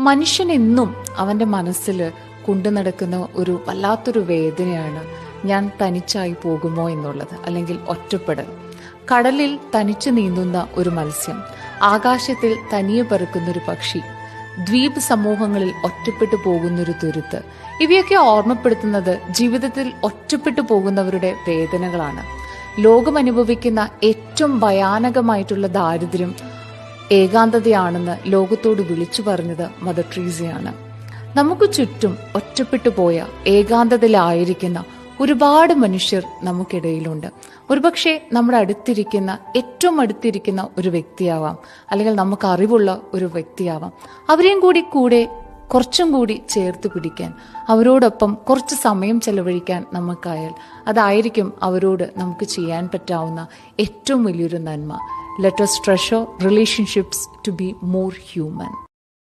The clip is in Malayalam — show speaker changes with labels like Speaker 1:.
Speaker 1: മനുഷ്യൻ എന്നും അവൻ്റെ മനസ്സിൽ കൊണ്ടു നടക്കുന്ന ഒരു വല്ലാത്തൊരു വേദനയാണ് ഞാൻ തനിച്ചായി പോകുമോ എന്നുള്ളത്, അല്ലെങ്കിൽ ഒറ്റപ്പെടൽ. കടലിൽ തനിച്ചു നീന്തുന്ന ഒരു മത്സ്യം, ആകാശത്തിൽ തനിയെ പറക്കുന്നൊരു പക്ഷി, ദ്വീപ് സമൂഹങ്ങളിൽ ഒറ്റപ്പെട്ടു പോകുന്നൊരു തുരുത്ത്, ഇവയൊക്കെ ഓർമ്മപ്പെടുത്തുന്നത് ജീവിതത്തിൽ ഒറ്റപ്പെട്ടു പോകുന്നവരുടെ വേദനകളാണ്. ലോകം അനുഭവിക്കുന്ന ഏറ്റവും ഭയാനകമായിട്ടുള്ള ദാരിദ്ര്യം ഏകാന്തതയാണെന്ന് ലോകത്തോട് വിളിച്ചു പറഞ്ഞത് മദർ ട്രീസയാണ്. നമുക്ക് ചുറ്റും ഒറ്റപ്പെട്ടു പോയ ഏകാന്തതയിലായിരിക്കുന്ന ഒരുപാട് മനുഷ്യർ നമുക്കിടയിലുണ്ട്. ഒരുപക്ഷെ നമ്മുടെ ഏറ്റവും അടുത്തിരിക്കുന്ന ഒരു വ്യക്തിയാവാം, അല്ലെങ്കിൽ നമുക്ക് അറിവുള്ള ഒരു വ്യക്തിയാവാം. അവരെയും കൂടെ കുറച്ചും കൂടി ചേർത്ത് പിടിക്കാൻ, അവരോടൊപ്പം കുറച്ച് സമയം ചെലവഴിക്കാൻ നമുക്കായാൽ അതായിരിക്കും അവരോട് നമുക്ക് ചെയ്യാൻ പറ്റാവുന്ന ഏറ്റവും വലിയൊരു നന്മ. Let us treasure relationships to be more human.